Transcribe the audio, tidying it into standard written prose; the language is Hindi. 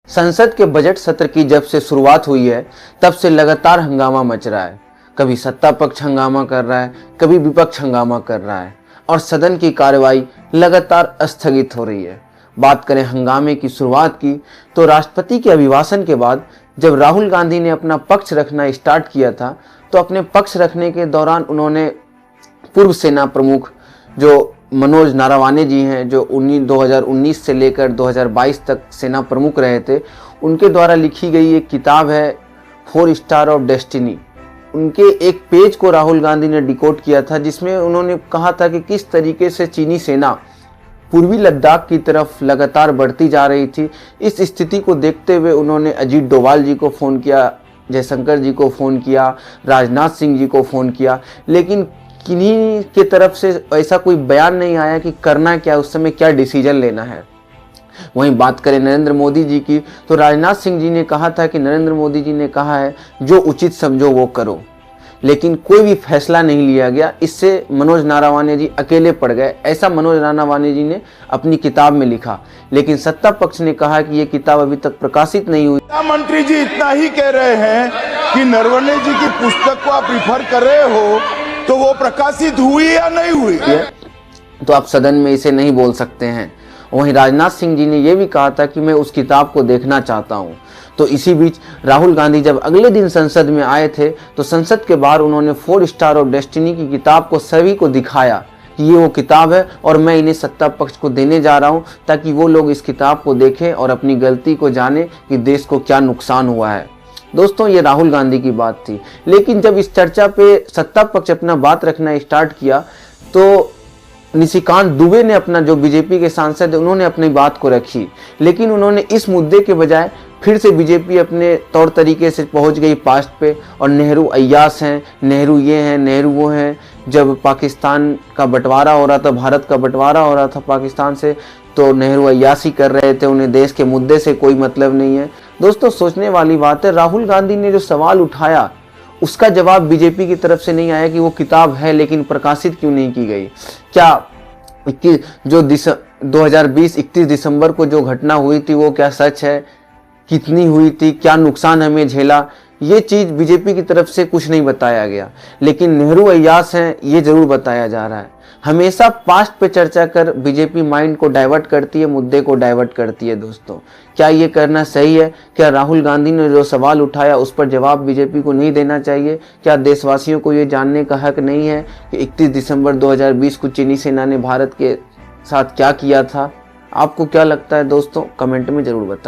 संसद के बजट सत्र की जब से शुरुआत हुई है तब से लगातार हंगामा मच रहा है। कभी सत्ता पक्ष हंगामा कर रहा है, कभी विपक्ष हंगामा कर रहा है और सदन की कार्रवाई लगातार स्थगित हो रही है। बात करें हंगामे की शुरुआत की तो राष्ट्रपति के अभिभाषण के बाद जब राहुल गांधी ने अपना पक्ष रखना स्टार्ट किया था तो अपने पक्ष रखने के दौरान उन्होंने पूर्व सेना प्रमुख जो मनोज नारावाने जी हैं, जो 2019 से लेकर 2022 तक सेना प्रमुख रहे थे, उनके द्वारा लिखी गई एक किताब है 4 स्टार ऑफ डेस्टिनी। उनके एक पेज को राहुल गांधी ने डिकोड किया था जिसमें उन्होंने कहा था कि किस तरीके से चीनी सेना पूर्वी लद्दाख की तरफ लगातार बढ़ती जा रही थी। इस स्थिति को देखते हुए उन्होंने अजीत डोभाल जी को फ़ोन किया, जयशंकर जी को फ़ोन किया, राजनाथ सिंह जी को फ़ोन किया, लेकिन किन्हीं की तरफ से ऐसा कोई बयान नहीं आया कि करना क्या, उस समय क्या डिसीजन लेना है। वहीं बात करें नरेंद्र मोदी जी की तो राजनाथ सिंह जी ने कहा था कि नरेंद्र मोदी जी ने कहा है जो उचित समझो वो करो, लेकिन कोई भी फैसला नहीं लिया गया। इससे मनोज नारावाने जी अकेले पड़ गए, ऐसा मनोज नारावाने जी ने अपनी किताब में लिखा। लेकिन सत्ता पक्ष ने कहा कि ये किताब अभी तक प्रकाशित नहीं हुई। मंत्री जी इतना ही कह रहे हैं कि नरवणे जी की पुस्तक को आप रिफर कर रहे हो तो वो प्रकाशित हुई या नहीं हुई, तो आप सदन में इसे नहीं बोल सकते हैं। वहीं राजनाथ सिंह जी ने यह भी कहा था कि मैं उस किताब को देखना चाहता हूं। तो इसी बीच राहुल गांधी जब अगले दिन संसद में आए थे तो संसद के बाहर उन्होंने 4 स्टार ऑफ डेस्टिनी की किताब को सभी को दिखाया कि ये वो किताब है और मैं इन्हें सत्ता पक्ष को देने जा रहा हूं ताकि वो लोग इस किताब को देखें और अपनी गलती को जाने कि देश को क्या नुकसान हुआ है। दोस्तों, ये राहुल गांधी की बात थी। लेकिन जब इस चर्चा पे सत्ता पक्ष अपना बात रखना स्टार्ट किया तो निशिकांत दुबे ने अपना, जो बीजेपी के सांसद है, उन्होंने अपनी बात को रखी। लेकिन उन्होंने इस मुद्दे के बजाय फिर से बीजेपी अपने तौर तरीके से पहुंच गई पास्ट पे और नेहरू अय्यास हैं, नेहरू ये हैं, नेहरू वो हैं। जब पाकिस्तान का बंटवारा हो रहा था, भारत का बंटवारा हो रहा था पाकिस्तान से, तो नेहरू अय्यासी कर रहे थे, उन्हें देश के मुद्दे से कोई मतलब नहीं है। दोस्तों, सोचने वाली बात है, राहुल गांधी ने जो सवाल उठाया उसका जवाब बीजेपी की तरफ से नहीं आया कि वो किताब है लेकिन प्रकाशित क्यों नहीं की गई। क्या जो 2020 31 दिसंबर को जो घटना हुई थी वो क्या सच है, कितनी हुई थी, क्या नुकसान हमें झेला, ये चीज़ बीजेपी की तरफ से कुछ नहीं बताया गया। लेकिन नेहरू अय्यास हैं ये जरूर बताया जा रहा है। हमेशा पास्ट पे चर्चा कर बीजेपी माइंड को डाइवर्ट करती है, मुद्दे को डाइवर्ट करती है। दोस्तों, क्या ये करना सही है? क्या राहुल गांधी ने जो सवाल उठाया उस पर जवाब बीजेपी को नहीं देना चाहिए? क्या देशवासियों को ये जानने का हक नहीं है कि 31 दिसंबर 2020 को चीनी सेना ने भारत के साथ क्या किया था? आपको क्या लगता है दोस्तों? कमेंट में जरूर बताएं।